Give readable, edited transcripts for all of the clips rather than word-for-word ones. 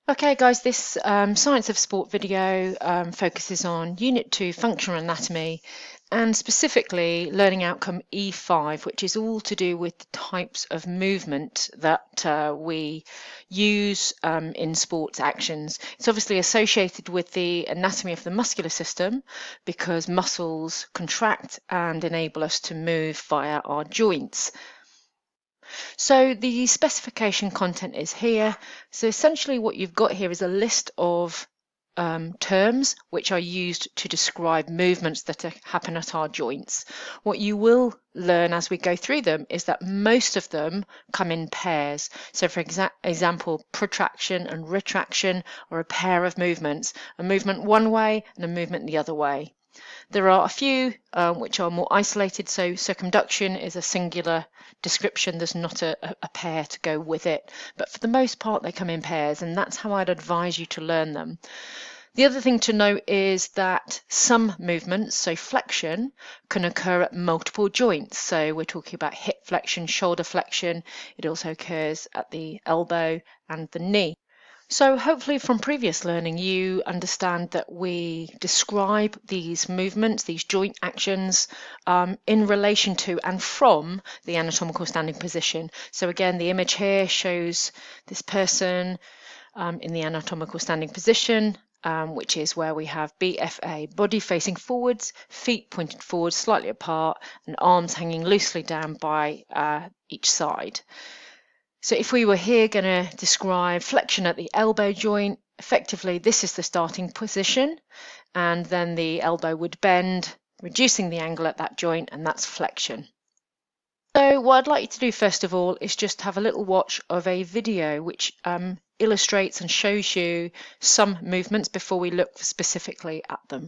Okay guys, this Science of Sport video focuses on Unit 2 Functional Anatomy and specifically learning outcome E5, which is all to do with the types of movement that we use in sports actions. It's obviously associated with the anatomy of the muscular system because muscles contract and enable us to move via our joints. So the specification content is here. So essentially what you've got here is a list of terms which are used to describe movements that happen at our joints. What you will learn as we go through them is that most of them come in pairs. So for example, protraction and retraction are a pair of movements, a movement one way and a movement the other way. There are a few which are more isolated, so circumduction is a singular description, there's not a pair to go with it, but for the most part they come in pairs, and that's how I'd advise you to learn them. The other thing to note is that some movements, so flexion, can occur at multiple joints. So we're talking about hip flexion, shoulder flexion. It also occurs at the elbow and the knee. So hopefully from previous learning you understand that we describe these movements, these joint actions in relation to and from the anatomical standing position. So again, the image here shows this person in the anatomical standing position, which is where we have BFA, body facing forwards, feet pointed forwards slightly apart and arms hanging loosely down by each side. So if we were here going to describe flexion at the elbow joint, effectively this is the starting position, and then the elbow would bend, reducing the angle at that joint, and that's flexion. So what I'd like you to do first of all is just have a little watch of a video which illustrates and shows you some movements before we look specifically at them.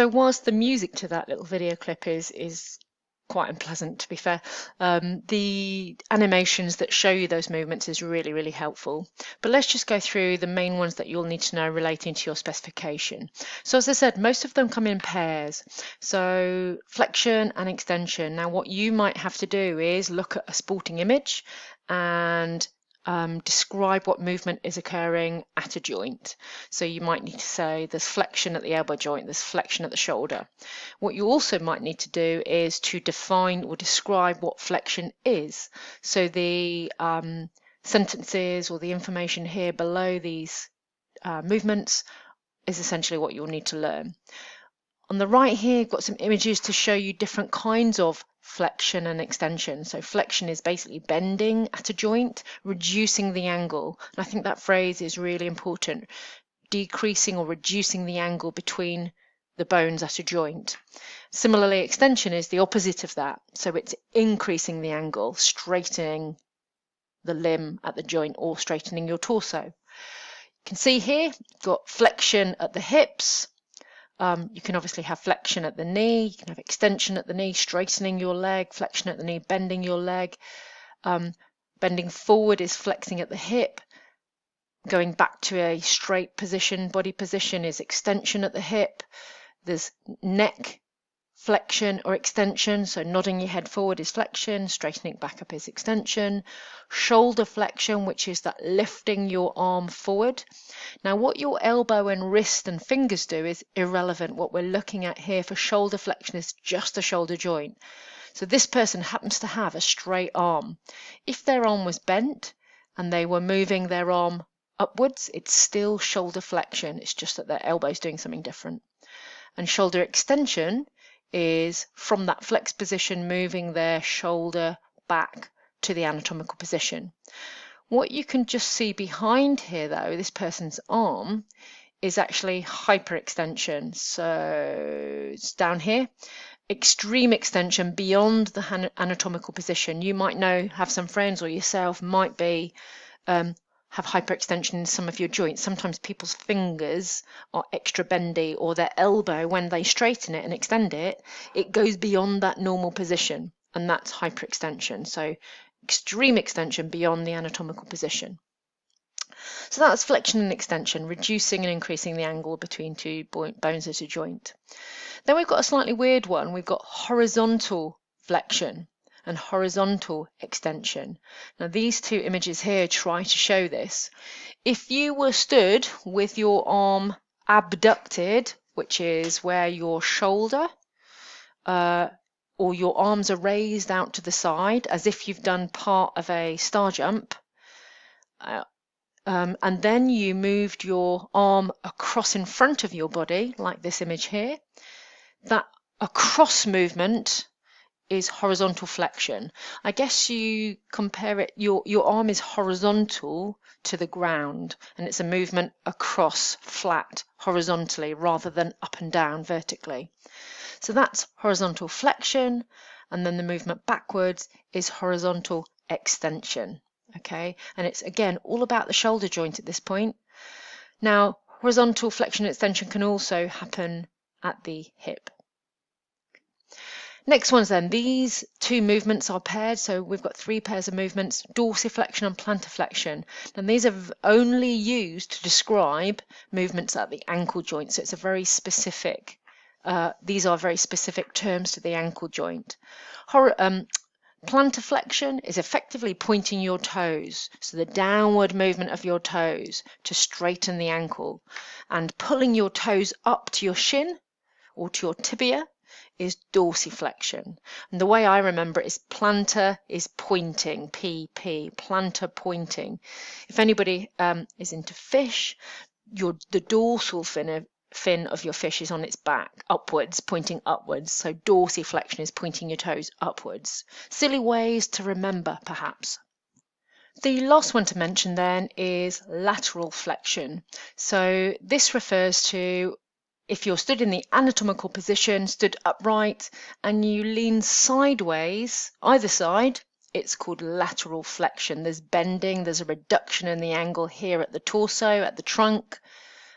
So whilst the music to that little video clip is quite unpleasant, to be fair, the animations that show you those movements is really, really helpful. But let's just go through the main ones that you'll need to know relating to your specification. So as I said, most of them come in pairs. So flexion and extension. Now what you might have to do is look at a sporting image and describe what movement is occurring at a joint. So you might need to say there's flexion at the elbow joint, there's flexion at the shoulder. What you also might need to do is to define or describe what flexion is. So the sentences or the information here below these movements is essentially what you'll need to learn. On the right here, you've got some images to show you different kinds of flexion and extension. So flexion is basically bending at a joint, reducing the angle. And I think that phrase is really important, decreasing or reducing the angle between the bones at a joint. Similarly, extension is the opposite of that. So it's increasing the angle, straightening the limb at the joint or straightening your torso. You can see here, you've got flexion at the hips. You can obviously have flexion at the knee, you can have extension at the knee, straightening your leg, flexion at the knee, bending your leg. Bending forward is flexing at the hip. Going back to a straight position, body position, is extension at the hip. There's neck flexion or extension, so nodding your head forward is flexion, straightening it back up is extension. Shoulder flexion, which is that lifting your arm forward. Now what your elbow and wrist and fingers do is irrelevant. What we're looking at here for shoulder flexion is just the shoulder joint. So this person happens to have a straight arm. If their arm was bent and they were moving their arm upwards, it's still shoulder flexion. It's just that their elbow is doing something different. And shoulder extension is from that flex position moving their shoulder back to the anatomical position. What you can just see behind here though, this person's arm, is actually hyperextension. So it's down here. Extreme extension beyond the anatomical position. You might know, have some friends or yourself might be have hyperextension in some of your joints. Sometimes people's fingers are extra bendy, or their elbow, when they straighten it and extend it, it goes beyond that normal position, and that's hyperextension. So extreme extension beyond the anatomical position. So that's flexion and extension, reducing and increasing the angle between two bones at a joint. Then we've got a slightly weird one. We've got horizontal flexion and horizontal extension. Now these two images here try to show this. If you were stood with your arm abducted, which is where your shoulder or your arms are raised out to the side as if you've done part of a star jump, and then you moved your arm across in front of your body, like this image here, that across movement is horizontal flexion. I guess you compare it, your arm is horizontal to the ground, and it's a movement across, flat, horizontally, rather than up and down vertically. So that's horizontal flexion, and then the movement backwards is horizontal extension. Okay, and it's again all about the shoulder joint at this point. Now, horizontal flexion and extension can also happen at the hip. Next ones then, these two movements are paired, so we've got three pairs of movements, dorsiflexion and plantarflexion. And these are only used to describe movements at the ankle joint, so it's a very specific, these are very specific terms to the ankle joint. Plantarflexion is effectively pointing your toes, so the downward movement of your toes to straighten the ankle, and pulling your toes up to your shin or to your tibia is dorsiflexion. And the way I remember it is plantar is pointing, PP, plantar pointing. If anybody is into fish, the dorsal fin of your fish is on its back, upwards, pointing upwards. So dorsiflexion is pointing your toes upwards. Silly ways to remember, perhaps. The last one to mention then is lateral flexion. So this refers to if you're stood in the anatomical position, stood upright, and you lean sideways, either side, it's called lateral flexion. There's bending, there's a reduction in the angle here at the torso, at the trunk,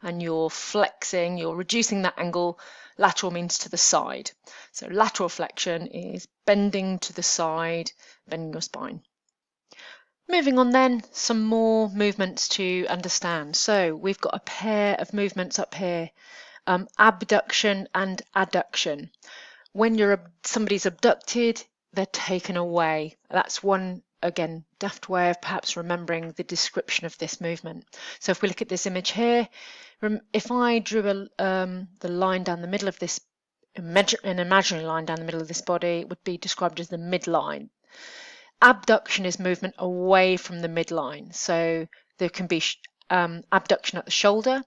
and you're flexing, you're reducing that angle Lateral means to the side. So lateral flexion is bending to the side, bending your spine. Moving on then, some more movements to understand. So we've got a pair of movements up here, abduction and adduction. When somebody's abducted, they're taken away. That's one, again, daft way of perhaps remembering the description of this movement. So if we look at this image here, if I drew the line down the middle of this, an imaginary line down the middle of this body, it would be described as the midline. Abduction is movement away from the midline. So there can be abduction at the shoulder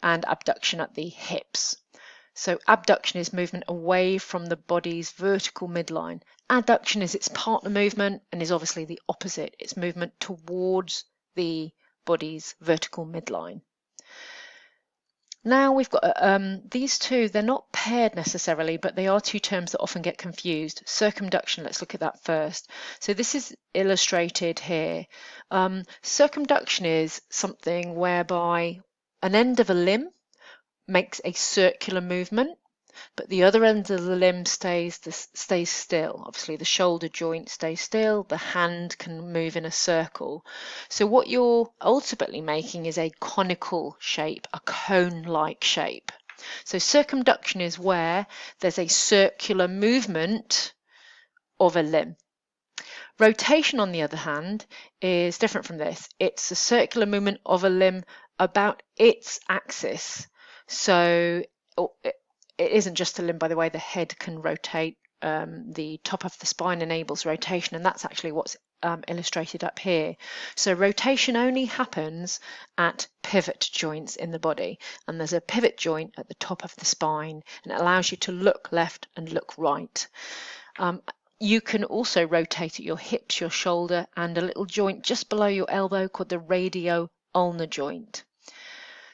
and abduction at the hips. So abduction is movement away from the body's vertical midline. Adduction is its partner movement and is obviously the opposite. It's movement towards the body's vertical midline. Now we've got these two, they're not paired necessarily, but they are two terms that often get confused. Circumduction, let's look at that first. So this is illustrated here. Circumduction is something whereby an end of a limb makes a circular movement, but the other end of the limb stays still. Obviously the shoulder joint stays still, the hand can move in a circle. So what you're ultimately making is a conical shape, a cone-like shape. So circumduction is where there's a circular movement of a limb. Rotation, on the other hand, is different from this. It's a circular movement of a limb about its axis. So it isn't just a limb, by the way. The head can rotate. The top of the spine enables rotation, and that's actually what's illustrated up here. So rotation only happens at pivot joints in the body, and there's a pivot joint at the top of the spine, and it allows you to look left and look right. You can also rotate at your hips, your shoulder, and a little joint just below your elbow called the radio-ulnar joint.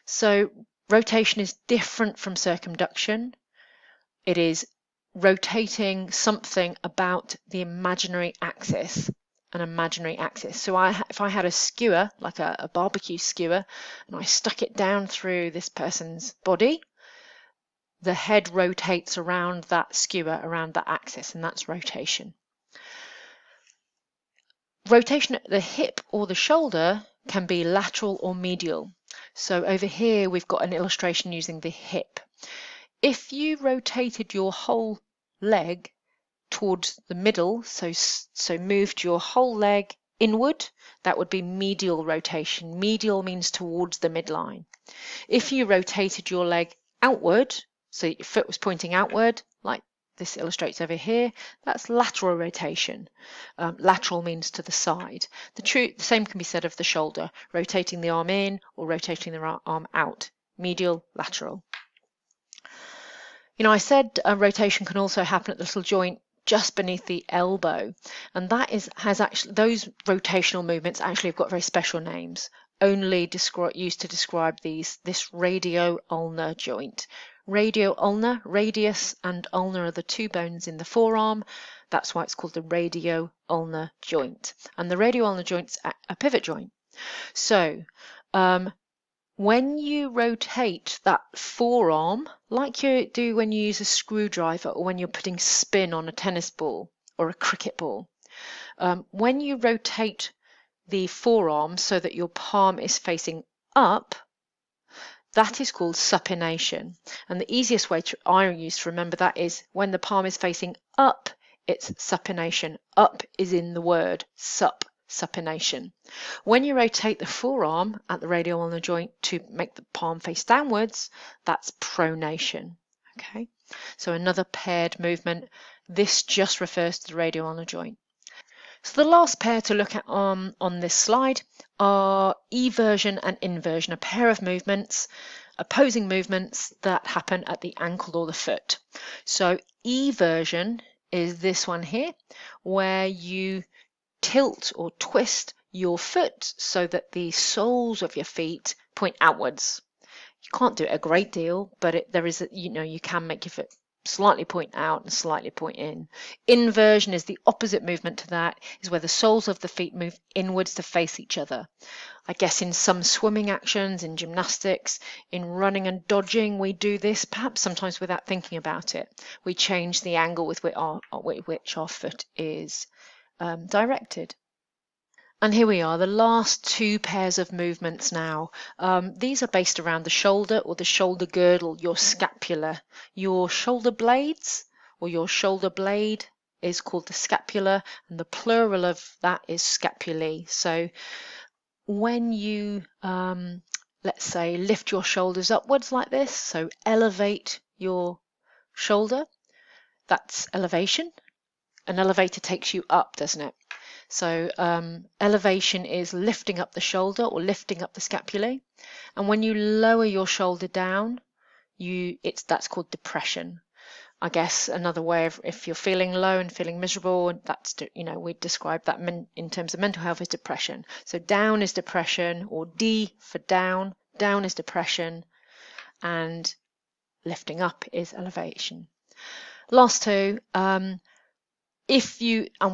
So rotation is different from circumduction. It is rotating something about the imaginary axis, an imaginary axis. So if I had a skewer, like a barbecue skewer, and I stuck it down through this person's body, the head rotates around that skewer, around that axis, and that's rotation. Rotation at the hip or the shoulder can be lateral or medial. So over here we've got an illustration using the hip. If you rotated your whole leg towards the middle, so moved your whole leg inward, that would be medial rotation. Medial means towards the midline. If you rotated your leg outward, so your foot was pointing outward, like this illustrates over here, that's lateral rotation. Lateral means to the side. The same can be said of the shoulder, rotating the arm in or rotating the arm out. Medial, lateral. You know, I said rotation can also happen at the little joint just beneath the elbow, and that has actually, those rotational movements actually have got very special names, only used to describe this radio-ulnar joint. Radio-ulnar, radius and ulnar are the two bones in the forearm. That's why it's called the radio-ulnar joint. And the radio-ulnar joint's a pivot joint. So when you rotate that forearm, like you do when you use a screwdriver or when you're putting spin on a tennis ball or a cricket ball, when you rotate the forearm so that your palm is facing up, that is called supination. And the easiest way I use to remember that is when the palm is facing up, it's supination. Up is in the word sup. Supination. When you rotate the forearm at the radio-ulnar joint to make the palm face downwards, that's pronation. Okay, so another paired movement. This just refers to the radio-ulnar joint. So the last pair to look at on this slide are eversion and inversion, a pair of movements, opposing movements that happen at the ankle or the foot. So eversion is this one here, where you tilt or twist your foot so that the soles of your feet point outwards. You can't do it a great deal, but you can make your foot slightly point out and slightly point in. Inversion is the opposite movement to that, is where the soles of the feet move inwards to face each other. I guess in some swimming actions, in gymnastics, in running and dodging, we do this, perhaps sometimes without thinking about it. We change the angle with which our foot is directed. And here we are, the last two pairs of movements now. These are based around the shoulder or the shoulder girdle, your scapula. Your shoulder blades or your shoulder blade is called the scapula, and the plural of that is scapulae. So when you, let's say, lift your shoulders upwards like this, so elevate your shoulder, that's elevation. An elevator takes you up, doesn't it? So elevation is lifting up the shoulder or lifting up the scapulae. And when you lower your shoulder down, that's called depression. I guess another way of, if you're feeling low and feeling miserable, that's, we describe that in terms of mental health as depression. So down is depression, or D for down. Down is depression, and lifting up is elevation. Last two. And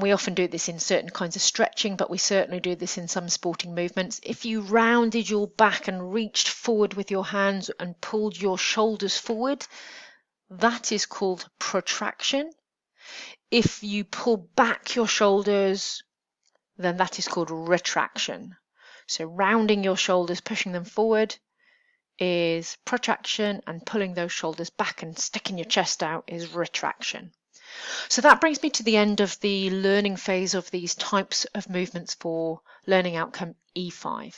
we often do this in certain kinds of stretching, but we certainly do this in some sporting movements. If you rounded your back and reached forward with your hands and pulled your shoulders forward, that is called protraction. If you pull back your shoulders, then that is called retraction. So rounding your shoulders, pushing them forward is protraction, and pulling those shoulders back and sticking your chest out is retraction. So that brings me to the end of the learning phase of these types of movements for learning outcome E5.